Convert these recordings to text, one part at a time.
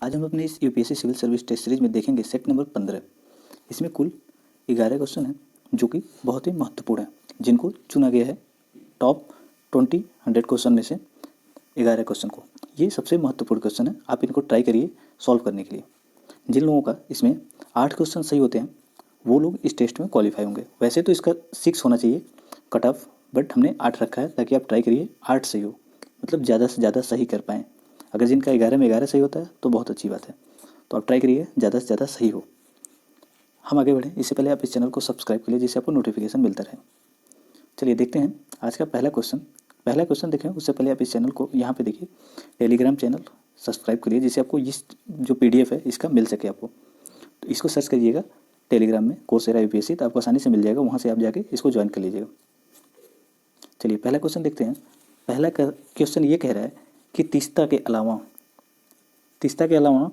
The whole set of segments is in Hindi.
आज हम अपने इस UPSC civil service test series में देखेंगे सेट नंबर 15। इसमें कुल 11 क्वेश्चन हैं जो कि बहुत ही महत्वपूर्ण हैं, जिनको चुना गया है टॉप 100 क्वेश्चन में से 11 क्वेश्चन को। ये सबसे महत्वपूर्ण क्वेश्चन है, आप इनको ट्राई करिए सॉल्व करने के लिए। जिन लोगों का इसमें 8 क्वेश्चन सही होते हैं वो लोग इस टेस्ट में क्वालिफाई होंगे। वैसे तो इसका 6 होना चाहिए कट ऑफ, बट हमने 8 रखा है ताकि आप ट्राई करिए 8 सही हो, मतलब ज़्यादा से ज़्यादा सही कर पाएँ। अगर जिनका 11 में 11 सही होता है तो बहुत अच्छी बात है, तो आप ट्राई करिए ज़्यादा से ज़्यादा सही हो। हम आगे बढ़ें इससे पहले आप इस चैनल को सब्सक्राइब करिए जिससे आपको नोटिफिकेशन मिलता रहे। चलिए देखते हैं आज का पहला क्वेश्चन देखें उससे पहले आप इस चैनल को यहाँ पे देखिए, टेलीग्राम चैनल सब्सक्राइब करिए जिससे आपको इस जो PDF है इसका मिल सके आपको। तो इसको सर्च करिएगा टेलीग्राम में कोर्सेरा यूपीएससी, तो आपको आसानी से मिल जाएगा, वहाँ से आप जाके इसको ज्वाइन कर लीजिएगा। चलिए पहला क्वेश्चन देखते हैं। पहला क्वेश्चन ये कह रहा है कि तीस्ता के अलावा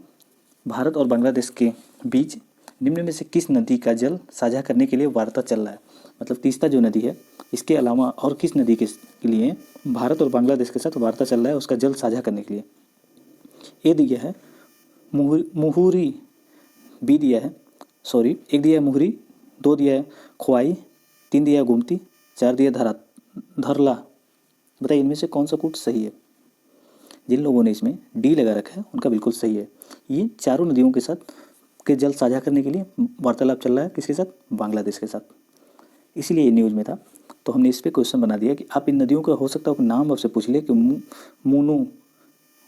भारत और बांग्लादेश के बीच निम्न में से किस नदी का जल साझा करने के लिए वार्ता चल रहा है। मतलब तीस्ता जो नदी है इसके अलावा और किस नदी के लिए भारत और बांग्लादेश के साथ वार्ता चल रहा है उसका जल साझा करने के लिए। ए दिया है मुहुरी, बी दिया है एक दिया है मुहुरी, 2 दिया है खोआई, 3 दिया है गोमती, 4 दिया धरला। बताइए इनमें से कौन सा कोड सही है। जिन लोगों ने इसमें डी लगा रखा है उनका बिल्कुल सही है। ये चारों नदियों के साथ के जल साझा करने के लिए वार्तालाप चल रहा है, किसके साथ, बांग्लादेश के साथ। इसीलिए ये न्यूज़ में था, तो हमने इस पर क्वेश्चन बना दिया कि आप इन नदियों का हो सकता है नाम आपसे पूछ ले कि मूनू,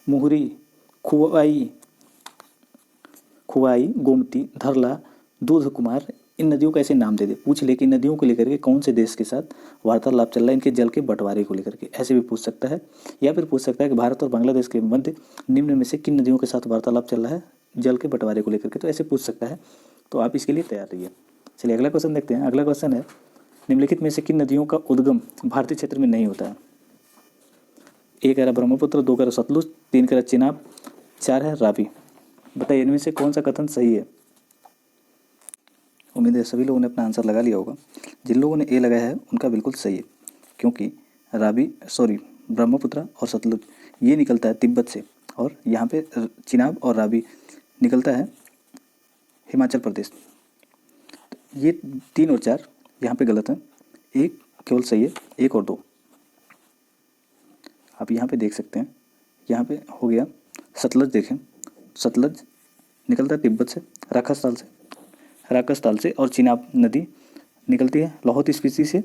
मुहरी, खुवाई, गोमती, धरला, दूध कुमार, इन नदियों का ऐसे नाम दे दे। पूछ ले कि नदियों को लेकर के कौन से देश के साथ वार्तालाप चल रहा है इनके जल के बंटवारे को लेकर के, ऐसे भी पूछ सकता है। या फिर पूछ सकता है कि भारत और बांग्लादेश के मध्य निम्न में से किन नदियों के साथ वार्तालाप चल रहा है जल के बंटवारे को लेकर के, तो ऐसे पूछ सकता है। तो आप इसके लिए तैयार रहिए। चलिए अगला क्वेश्चन देखते हैं। अगला क्वेश्चन है निम्नलिखित में से किन नदियों का उद्गम भारतीय क्षेत्र में नहीं होता है। 1 कह रहा ब्रह्मपुत्र, 2 कह रहा सतलुज, 3 कह रहा चिनाब, 4 है रावी। बताइए इनमें से कौन सा कथन सही है। उम्मीद है सभी लोगों ने अपना आंसर लगा लिया होगा। जिन लोगों ने ए लगाया है उनका बिल्कुल सही है, क्योंकि ब्रह्मपुत्र और सतलुज ये निकलता है तिब्बत से, और यहाँ पे चिनाब और रावी निकलता है हिमाचल प्रदेश। ये 3 और 4 यहाँ पे गलत है, 1 केवल सही है, 1 और 2 आप यहाँ पे देख सकते हैं। यहाँ पे हो गया सतलज, देखें सतलज निकलता है तिब्बत से, राकस ताल से, और चिनाब नदी निकलती है लाहौल स्पीति से,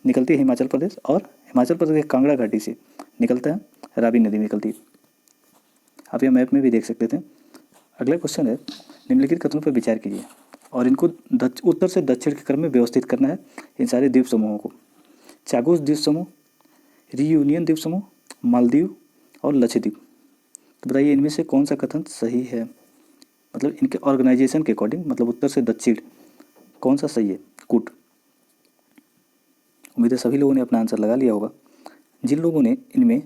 निकलती है हिमाचल प्रदेश, और हिमाचल प्रदेश के कांगड़ा घाटी से निकलता है रावी नदी निकलती है। आप यह मैप में भी देख सकते थे। अगला क्वेश्चन है निम्नलिखित कथनों पर विचार कीजिए और इनको उत्तर से दक्षिण के क्रम में व्यवस्थित करना है। इन सारे द्वीप समूहों को, चागोस द्वीप समूह, रीयूनियन द्वीप समूह, मालदीव और लक्षद्वीप। तो बताइए इनमें से कौन सा कथन सही है, मतलब इनके ऑर्गेनाइजेशन के अकॉर्डिंग, मतलब उत्तर से दक्षिण कौन सा सही है। कूट। उम्मीद है सभी लोगों ने अपना आंसर लगा लिया होगा। जिन लोगों ने इनमें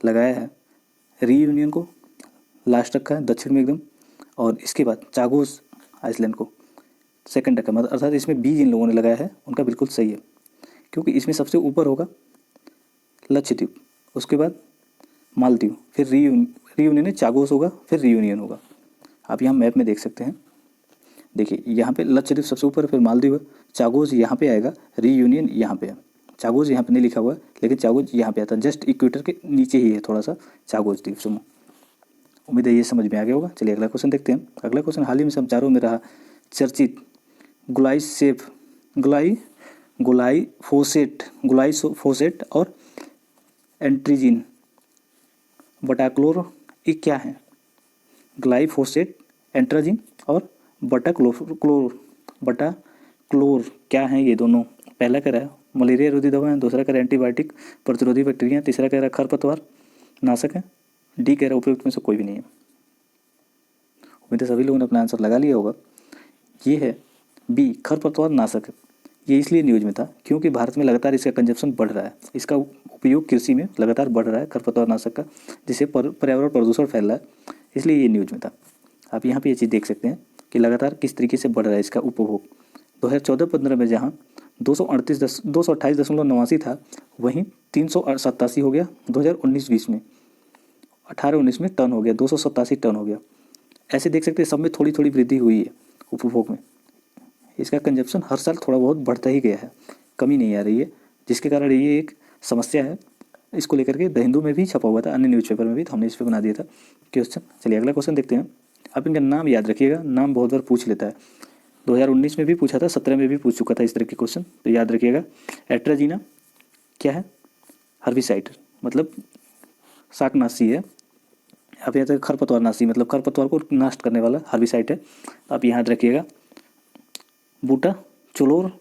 लगाया है रीयूनियन को लास्ट रखा है दक्षिण में एकदम, और इसके बाद चागोस आइसलैंड को सेकंड रखा, मतलब अर्थात इसमें बी जिन लोगों ने लगाया है उनका बिल्कुल सही है, क्योंकि इसमें सबसे ऊपर होगा लक्षद्वीप, उसके बाद मालदीव, फिर रीयूनियन चागोस होगा, फिर रीयूनियन होगा। आप यहाँ मैप में देख सकते हैं। देखिए यहाँ पे लक्षद्वीप सबसे ऊपर, फिर मालदीव है, चागोस यहाँ पे आएगा, रीयूनियन यहाँ पे है। चागोस यहाँ पे नहीं लिखा हुआ है, लेकिन चागोस यहाँ पे आता है, जस्ट इक्वेटर के नीचे ही है थोड़ा सा चागोस द्वीप समूह। उम्मीद है ये समझ में आ गया होगा। चलिए अगला क्वेश्चन देखते हैं। अगला क्वेश्चन हाल ही में समाचारों में रहा चर्चित ग्लाइफोसेट और एंट्रीजिन बटाक्लोर, ये क्या है। ग्लाइफोसेट, एंट्राजिन और बटाक्लोर क्या है ये दोनों। पहला कह रहा है मलेरिया रोधी दवा है, दूसरा कह रहा है एंटीबायोटिक प्रतिरोधी बैक्टीरिया, तीसरा कह रहा है खरपतवार नाशक है, डी कह रहा है उपयुक्त में से कोई भी नहीं है। उम्मीद है सभी लोगों ने अपना आंसर लगा लिया होगा। ये है बी, खरपतवार नाशक है। ये इसलिए न्यूज़ में था क्योंकि भारत में लगातार इसका कंजप्शन बढ़ रहा है, इसका उपयोग कृषि में लगातार बढ़ रहा है खरपतवार नाशक का, जिससे पर्यावरण प्रदूषण फैल रहा है, इसलिए ये न्यूज़ में था। आप यहाँ पे ये चीज़ देख सकते हैं कि लगातार किस तरीके से बढ़ रहा है इसका उपभोग। 2014-15 में जहाँ 228.89 था, वहीं 387 हो गया। 2019-20 में 18-19 में टन हो गया, 287 टन हो गया। ऐसे देख सकते हैं सब में थोड़ी थोड़ी वृद्धि हुई है उपभोग में। इसका कंजप्शन हर साल थोड़ा बहुत बढ़ता ही गया है, कमी नहीं आ रही है, जिसके कारण ये एक समस्या है। इसको लेकर के द हिंदू में भी छपा हुआ था, अन्य न्यूज़पेपर में भी, तो हमने इस पर बना दिया था क्वेश्चन। चलिए अगला क्वेश्चन देखते हैं। आप इनका नाम याद रखिएगा, नाम बहुत बार पूछ लेता है। 2019 में भी पूछा था, 17 में भी पूछ चुका था इस तरह के क्वेश्चन, तो याद रखिएगा। एट्राजीना क्या है? हर्बिसाइड, मतलब शाकनाशी है। आप यहाँ तक खरपतवारनाशी, मतलब खरपतवार को नष्ट करने वाला हर्बिसाइड है, आप याद रखिएगा। बूटा चोलोर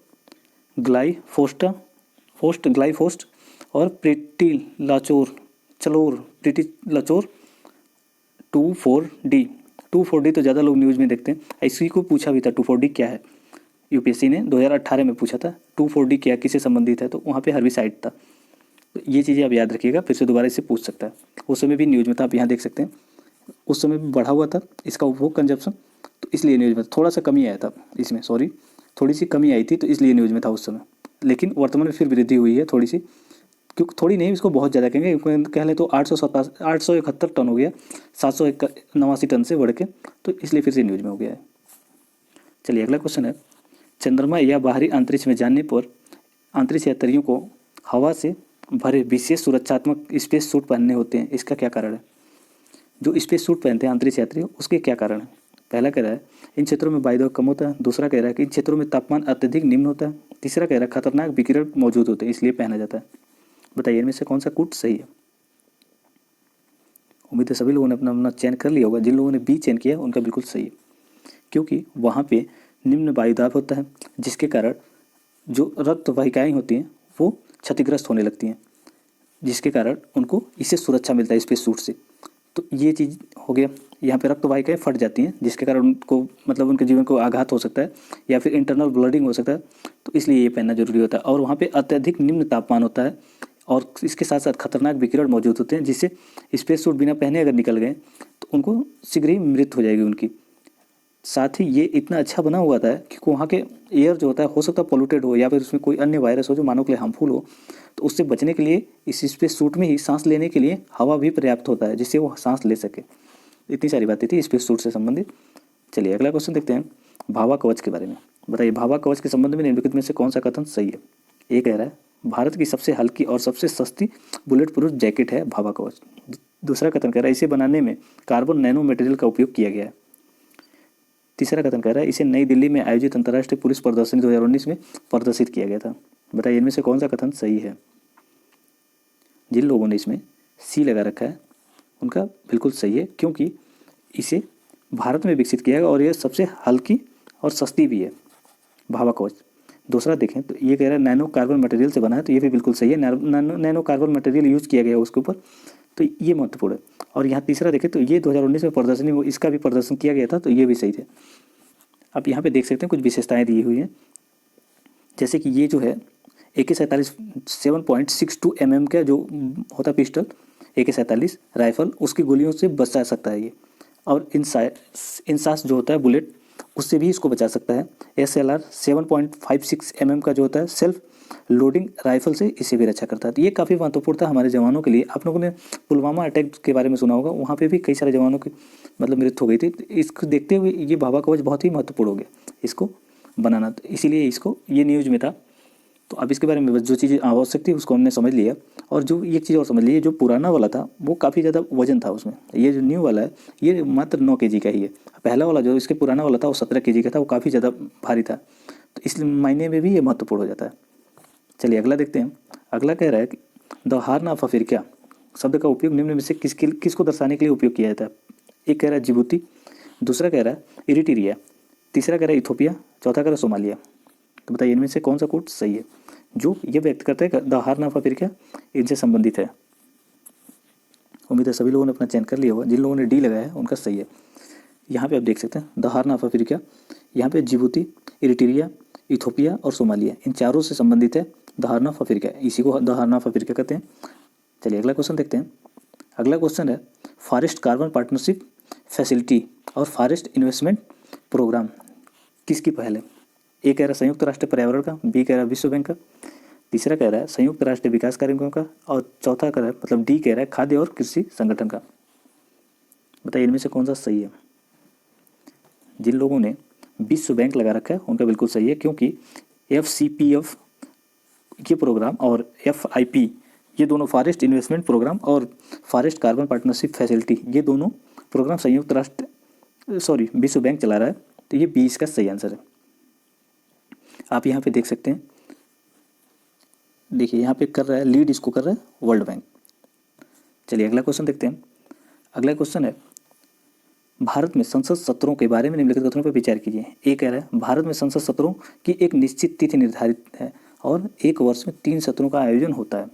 ग्लाइफोस्ट और प्रेटिलाचोर 24D। 24D तो ज़्यादा लोग न्यूज़ में देखते हैं, इसी को पूछा भी था 24D क्या है, यूपीएससी ने 2018 में पूछा था 24D क्या, किससे संबंधित है, तो वहाँ पे हर्बिसाइड था। तो ये चीज़ें आप याद रखिएगा, फिर से दोबारा इससे पूछ सकता है। उस समय भी न्यूज़ में था, आप यहाँ देख सकते हैं, उस समय भी बढ़ा हुआ था इसका उपभोग कंजप्शन, तो इसलिए न्यूज़ में थोड़ा सा कमी आया था इसमें, सॉरी थोड़ी सी कमी आई थी, तो इसलिए न्यूज़ में था उस समय। लेकिन वर्तमान में फिर वृद्धि हुई है थोड़ी सी, क्योंकि थोड़ी नहीं, इसको बहुत ज़्यादा कहेंगे, कह लें तो 871 टन हो गया, 789 टन से बढ़ के, तो इसलिए फिर से न्यूज़ में हो गया है। चलिए अगला क्वेश्चन है। चंद्रमा या बाहरी अंतरिक्ष में जाने पर अंतरिक्ष यात्रियों को हवा से भरे विशेष सुरक्षात्मक स्पेस सूट पहनने होते हैं, इसका क्या कारण है? जो स्पेस सूट पहनते हैं अंतरिक्ष यात्री, उसके क्या कारण है? पहला कह रहा है इन क्षेत्रों में वायुदाब कम होता है, दूसरा कह रहा है कि इन क्षेत्रों में तापमान अत्यधिक निम्न होता है, तीसरा कह रहा है खतरनाक विकिरण मौजूद होते हैं इसलिए पहना जाता है। बताइए इनमें से कौन सा कूट सही है? उम्मीद है सभी लोगों ने अपना अपना चयन कर लिया होगा। जिन लोगों ने बी चयन किया उनका बिल्कुल सही है, क्योंकि वहाँ पे निम्न वायुदाब होता है, जिसके कारण जो रक्त वाहिकाएँ होती हैं वो क्षतिग्रस्त होने लगती हैं, जिसके कारण उनको इससे सुरक्षा मिलता है स्पेस सूट से। तो ये चीज़ हो गया, यहाँ पे रक्त वाहिकाएँ फट जाती हैं, जिसके कारण उनको, मतलब उनके जीवन को आघात हो सकता है या फिर इंटरनल ब्लीडिंग हो सकता है, तो इसलिए ये पहनना जरूरी होता है। और वहाँ पे अत्यधिक निम्न तापमान होता है और इसके साथ साथ खतरनाक विकिरण मौजूद होते हैं, जिससे स्पेस सूट बिना पहने अगर निकल गए तो उनको शीघ्र ही मृत्यु हो जाएगी उनकी। साथ ही ये इतना अच्छा बना हुआ था कि वहाँ के एयर जो होता है हो सकता है पोल्यूटेड हो या फिर उसमें कोई अन्य वायरस हो जो मानव के लिए हार्मफुल हो, तो उससे बचने के लिए इस स्पेस सूट में ही सांस लेने के लिए हवा भी पर्याप्त होता है, जिससे वो सांस ले सके। इतनी सारी बातें थी स्पेस सूट से संबंधित। चलिए अगला क्वेश्चन देखते हैं भाभा कवच के बारे में। बताइए भाभा कवच के संबंध में निम्नलिखित में से कौन सा कथन सही है? ये कह रहा है भारत की सबसे हल्की और सबसे सस्ती बुलेट प्रूफ जैकेट है भाभा कवच। दूसरा कथन कह रहा है इसे बनाने में कार्बन नैनो मटेरियल का उपयोग किया गया है। तीसरा कथन कह रहा है इसे नई दिल्ली में आयोजित अंतर्राष्ट्रीय पुलिस प्रदर्शनी 2019 में प्रदर्शित किया गया था। बताइए इनमें से कौन सा कथन सही है? जिन लोगों ने इसमें सी लगा रखा है उनका बिल्कुल सही है, क्योंकि इसे भारत में विकसित किया गया और यह सबसे हल्की और सस्ती भी है भाभा कवच। दूसरा देखें तो ये कह रहा है नैनो कार्बन मटेरियल से बना है, तो ये भी बिल्कुल सही है, नैनो कार्बन मटेरियल यूज किया गया है उसके ऊपर, तो ये महत्वपूर्ण है। और यहाँ तीसरा देखें तो ये 2019 में प्रदर्शनी वो इसका भी प्रदर्शन किया गया था, तो ये भी सही थे। आप यहाँ पे देख सकते हैं कुछ विशेषताएं दी हुई हैं, जैसे कि ये जो है AK-47 7.62 mm का जो होता पिस्टल AK-47 राइफल, उसकी गोलियों से बचा सकता है ये, और इंसास जो होता है बुलेट, उससे भी इसको बचा सकता है। SLR 7.56 mm का जो होता है सेल्फ लोडिंग राइफल से इसे भी रक्षा करता है। तो ये काफ़ी महत्वपूर्ण था हमारे जवानों के लिए। आप लोगों ने पुलवामा अटैक के बारे में सुना होगा, वहाँ पे भी कई सारे जवानों की मतलब मृत्यु हो गई थी। तो इसको देखते हुए ये भाभा कवच बहुत ही महत्वपूर्ण हो गया इसको बनाना, तो इसीलिए इसको ये न्यूज़ में था। तो अब इसके बारे में बस जो चीज़ें आवश्यक थी उसको हमने समझ लिया। और जो एक चीज़ और समझ लीजिए, जो पुराना वाला था वो काफ़ी ज़्यादा वजन था उसमें, ये जो न्यू वाला है ये मात्र 9 kg का ही है। पहला वाला जो इसके पुराना वाला था वो 17 kg का था, वो काफ़ी ज़्यादा भारी था, तो इस मायने में भी ये महत्वपूर्ण हो जाता है। चलिए अगला देखते हैं। अगला कह रहा है कि द हार्न ऑफ अफ्रीका शब्द का उपयोग निम्न में से किसको दर्शाने के लिए उपयोग किया जाता है? एक कह रहा है जिबूती, दूसरा कह रहा है इरिट्रिया, तीसरा कह रहा है इथोपिया, चौथा कह रहा है सोमालिया। तो बताइए इनमें से कौन सा कोट सही है जो ये व्यक्त करता है द हार्न ऑफ अफ्रीका इनसे संबंधित है? उम्मीद है सभी लोगों ने अपना चयन कर लिया होगा। जिन लोगों ने डी लगाया है उनका सही है। यहाँ पे आप देख सकते हैं द हार्न ऑफ अफ्रीका, यहाँ पे जिबूती, इरिट्रिया, इथोपिया और सोमालिया, इन चारों से संबंधित है द हार्न ऑफ अफ्रीका, इसी को द हार्न ऑफ अफ्रीका कहते हैं। चलिए अगला क्वेश्चन देखते हैं। अगला क्वेश्चन है फॉरेस्ट कार्बन पार्टनरशिप फैसिलिटी और फॉरेस्ट इन्वेस्टमेंट प्रोग्राम किसकी पहल है? ए कह रहा है संयुक्त राष्ट्र पर्यावरण का, बी कह रहा है विश्व बैंक का, तीसरा कह रहा है संयुक्त राष्ट्र विकास कार्यक्रम का, और चौथा कह रहा है मतलब डी कह रहा है खाद्य और कृषि संगठन का। बताइए इनमें से कौन सा सही है? जिन लोगों ने विश्व बैंक लगा रखा है उनका बिल्कुल सही है, क्योंकि FCPF ये प्रोग्राम और FIP ये दोनों फॉरेस्ट इन्वेस्टमेंट प्रोग्राम और फॉरेस्ट कार्बन पार्टनरशिप फैसिलिटी ये दोनों प्रोग्राम संयुक्त राष्ट्र विश्व बैंक चला रहा है। तो ये 20 का सही आंसर है। आप यहाँ पे देख सकते हैं, देखिए यहाँ पे कर रहा है लीड, इसको कर रहा है वर्ल्ड बैंक। चलिए अगला क्वेश्चन देखते हैं। अगला क्वेश्चन है, भारत में संसद सत्रों के बारे में निम्नलिखित कथनों पर विचार कीजिए। ये कह रहा है भारत में संसद सत्रों की एक निश्चित तिथि निर्धारित है और एक वर्ष में 3 सत्रों का आयोजन होता है।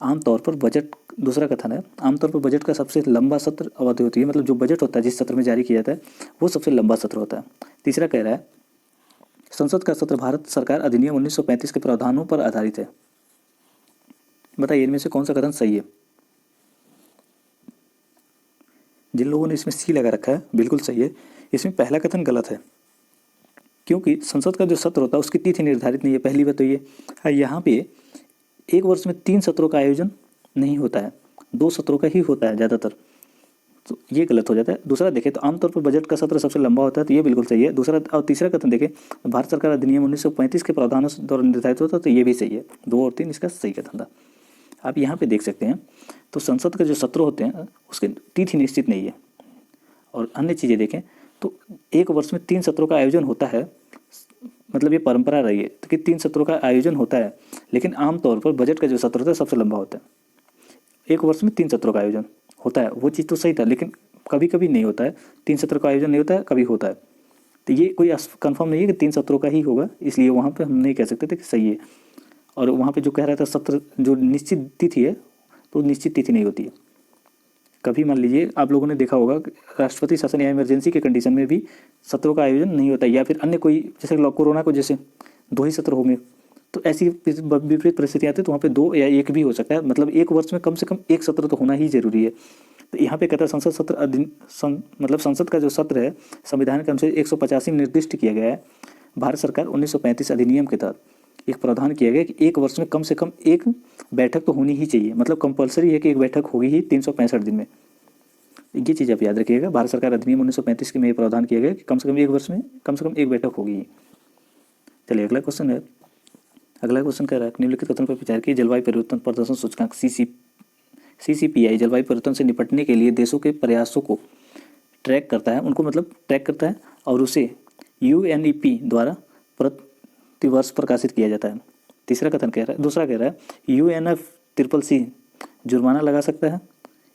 आमतौर पर बजट, दूसरा कथन है, आमतौर पर बजट का सबसे लंबा सत्र अवधि होती है, मतलब जो बजट होता है जिस सत्र में जारी किया जाता है वो सबसे लंबा सत्र होता है। तीसरा कह रहा है संसद का सत्र भारत सरकार अधिनियम 1935 के प्रावधानों पर आधारित है। बताइए इनमें से कौन सा कथन सही है। जिन लोगों ने इसमें सी लगा रखा है बिल्कुल सही है। इसमें पहला कथन गलत है, क्योंकि संसद का जो सत्र होता है उसकी तिथि निर्धारित नहीं है, पहली बात तो ये। यहाँ पे एक वर्ष में 3 सत्रों का आयोजन नहीं होता है, 2 सत्रों का ही होता है ज़्यादातर, तो ये गलत हो जाता है। दूसरा देखें तो आमतौर पर बजट का सत्र सबसे लंबा होता है, तो ये बिल्कुल सही है। दूसरा और तीसरा कथन देखें भारत सरकार अधिनियम 1935 के प्रावधानों द्वारा निर्धारित होता है, तो ये भी सही है। 2 और 3 इसका सही कथन था। आप यहाँ पे देख सकते हैं, तो संसद के जो सत्र होते हैं उसकी तिथि निश्चित नहीं है। और अन्य चीज़ें देखें तो एक वर्ष में 3 सत्रों का आयोजन होता है, मतलब ये परंपरा रही है तो कि 3 सत्रों का आयोजन होता है, लेकिन आमतौर पर बजट का जो सत्र होता है सबसे लंबा होता है। एक वर्ष में 3 सत्रों का आयोजन होता है, वो चीज़ तो सही था, लेकिन कभी कभी नहीं होता है, 3 सत्र का आयोजन नहीं होता है, कभी होता है। तो ये कोई कंफर्म नहीं है कि 3 सत्रों का ही होगा, इसलिए वहाँ पे हम नहीं कह सकते थे कि सही है। और वहाँ पे जो कह रहा था सत्र जो निश्चित तिथि है, तो निश्चित तिथि नहीं होती है। कभी मान लीजिए आप लोगों ने देखा होगा राष्ट्रपति शासन या इमरजेंसी के कंडीशन में भी सत्रों का आयोजन नहीं होता, या फिर अन्य कोई जैसे कोरोना को जैसे 2 ही सत्र होंगे, तो ऐसी विपरीत परिस्थिति आती है तो वहाँ पे 2 या 1 भी हो सकता है, मतलब एक वर्ष में कम से कम 1 सत्र तो होना ही जरूरी है। तो यहाँ पे कहता है संसद सत्र मतलब संसद का जो सत्र है संविधान के अनुच्छेद 185 में निर्दिष्ट किया गया है। भारत सरकार 1935 अधिनियम के तहत एक प्रावधान किया गया कि एक वर्ष में कम से कम 1 बैठक तो होनी ही चाहिए, मतलब कंपलसरी है कि 1 बैठक होगी ही 365 दिन में। ये चीज़ आप याद रखिएगा, भारत सरकार अधिनियम 1935 के में प्रावधान किया गया कि कम से कम 1 वर्ष में कम से कम 1 बैठक होगी। चलिए अगला क्वेश्चन है। अगला क्वेश्चन कह रहा है निम्नलिखित कथन पर विचार की। जलवायु परिवर्तन प्रदर्शन सूचकांक CCPI जलवायु परिवर्तन से निपटने के लिए देशों के प्रयासों को ट्रैक करता है, उनको मतलब ट्रैक करता है, और उसे UNEP द्वारा प्रतिवर्ष प्रकाशित किया जाता है। तीसरा कथन कह रहा है, दूसरा कह रहा है UNFCCC जुर्माना लगा सकता है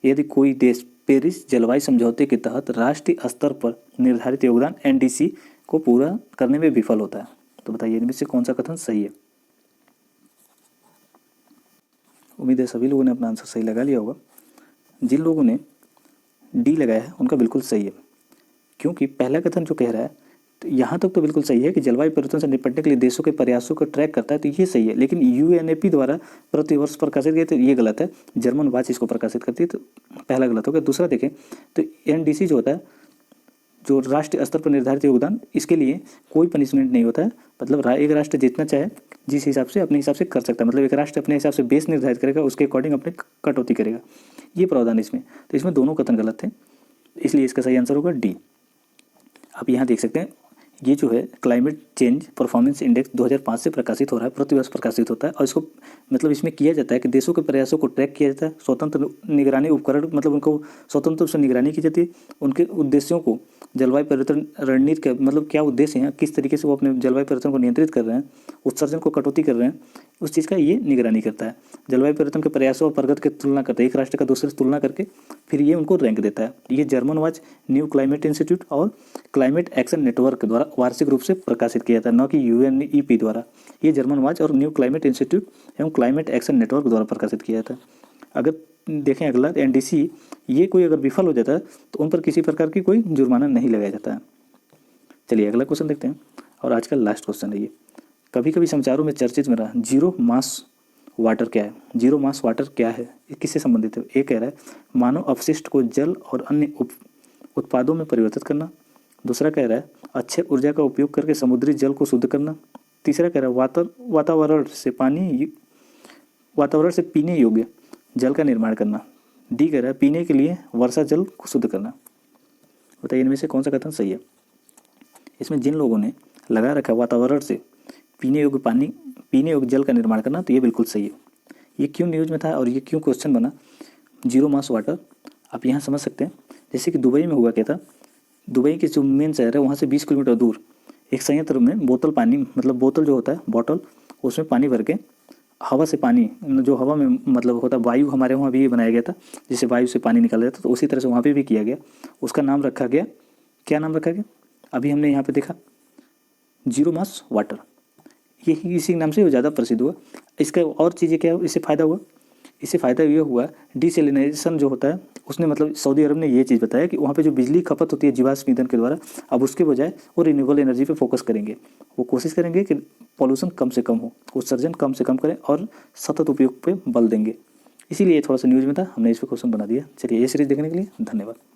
यदि कोई देश पेरिस जलवायु समझौते के तहत राष्ट्रीय स्तर पर निर्धारित योगदान NDC को पूरा करने में विफल होता है। तो बताइए इनमें से कौन सा कथन सही है। उम्मीद है सभी लोगों ने अपना आंसर सही लगा लिया होगा। जिन लोगों ने D लगाया है उनका बिल्कुल सही है, क्योंकि पहला कथन जो कह रहा है तो यहाँ तक तो बिल्कुल सही है कि जलवायु परिवर्तन से निपटने के लिए देशों के प्रयासों को ट्रैक करता है, तो ये सही है। लेकिन UNEP द्वारा प्रतिवर्ष प्रकाशित किया तो ये गलत है, जर्मन वाच इसको प्रकाशित करती है, तो पहला गलत हो गया। दूसरा देखें तो NDC जो होता है जो राष्ट्रीय स्तर पर निर्धारित योगदान, इसके लिए कोई पनिशमेंट नहीं होता है, मतलब एक राष्ट्र जितना चाहे जिस हिसाब से अपने हिसाब से कर सकता है, मतलब एक राष्ट्र अपने हिसाब से बेस निर्धारित करेगा, उसके अकॉर्डिंग अपने कटौती करेगा, ये प्रावधान इसमें। तो इसमें दोनों कथन गलत थे, इसलिए इसका सही आंसर होगा D। आप यहाँ देख सकते हैं ये जो है क्लाइमेट चेंज परफॉर्मेंस इंडेक्स 2005 से प्रकाशित हो रहा है, प्रतिवर्ष प्रकाशित होता है, और इसको मतलब इसमें किया जाता है कि देशों के प्रयासों को ट्रैक किया जाता है, स्वतंत्र निगरानी उपकरण, मतलब उनको स्वतंत्र रूप से निगरानी की जाती है, उनके उद्देश्यों को जलवायु परिवर्तन रणनीति का मतलब क्या उद्देश्य हैं, किस तरीके से वो अपने जलवायु परिवर्तन को नियंत्रित कर रहे हैं, उत्सर्जन को कटौती कर रहे हैं, उस चीज़ का ये निगरानी करता है। जलवायु परिवर्तन के प्रयासों और प्रगति की तुलना करता है, एक राष्ट्र का दूसरे से तुलना करके फिर ये उनको रैंक देता है। ये German watch, new climate institute और क्लाइमेट एक्शन नेटवर्क द्वारा वार्षिक रूप से प्रकाशित किया जाता है, न कि UNEP द्वारा। ये जर्मन वाच और न्यू क्लाइमेट इंस्टीट्यूट एवं क्लाइमेट एक्शन नेटवर्क द्वारा प्रकाशित किया जाता है। अगर देखें अगला NDC, ये कोई अगर विफल हो जाता है तो उन पर किसी प्रकार की कोई जुर्माना नहीं लगाया जाता है। चलिए अगला क्वेश्चन देखते हैं, और आज का लास्ट क्वेश्चन है ये। कभी कभी समाचारों में चर्चित में रहा जीरो मास वाटर क्या है। जीरो मास वाटर क्या है, ये किससे संबंधित है। ये कह रहा है मानव अपशिष्ट को जल और अन्य उत्पादों में परिवर्तित करना। दूसरा कह रहा है अक्षय ऊर्जा का उपयोग करके समुद्री जल को शुद्ध करना। तीसरा कह रहा है वातावरण से पीने योग्य जल का निर्माण करना। डी कह रहा है पीने के लिए वर्षा जल को शुद्ध करना। बताइए इनमें से कौन सा कथन सही है। इसमें जिन लोगों ने लगा रखा है वातावरण से पीने योग्य पानी, पीने योग्य जल का निर्माण करना, तो ये बिल्कुल सही है। ये क्यों न्यूज़ में था और ये क्यों क्वेश्चन बना, जीरो मास वाटर, आप यहाँ समझ सकते हैं। जैसे कि दुबई में हुआ क्या था, दुबई के जो मेन शहर है वहाँ से 20 किलोमीटर दूर एक संयंत्र में बोतल पानी, मतलब बोतल जो होता है बॉटल, उसमें पानी भर के हवा से पानी, जो हवा में मतलब होता है वायु, हमारे वहाँ भी बनाया गया था, जिससे वायु से पानी निकाला जाता, तो उसी तरह से वहाँ पे भी किया गया। उसका नाम रखा गया, क्या नाम रखा गया, अभी हमने यहाँ पे देखा, जीरो मास वाटर। यही इसी नाम से वो ज़्यादा प्रसिद्ध हुआ। इसका और चीज़ें क्या, इससे फ़ायदा हुआ, इससे फ़ायदा ये हुआ डिसेलिनाइजेशन जो होता है, उसने मतलब सऊदी अरब ने ये चीज़ बताया कि वहाँ पे जो बिजली खपत होती है जीवाश्म ईंधन के द्वारा, अब उसके बजाय वो रिन्यूएबल एनर्जी पे फोकस करेंगे। वो कोशिश करेंगे कि पॉल्यूशन कम से कम हो, उत्सर्जन कम से कम करें और सतत उपयोग पे बल देंगे। इसीलिए थोड़ा सा न्यूज़ में था, हमने इस पर क्वेश्चन बना दिया। चलिए, ये सीरीज़ देखने के लिए धन्यवाद।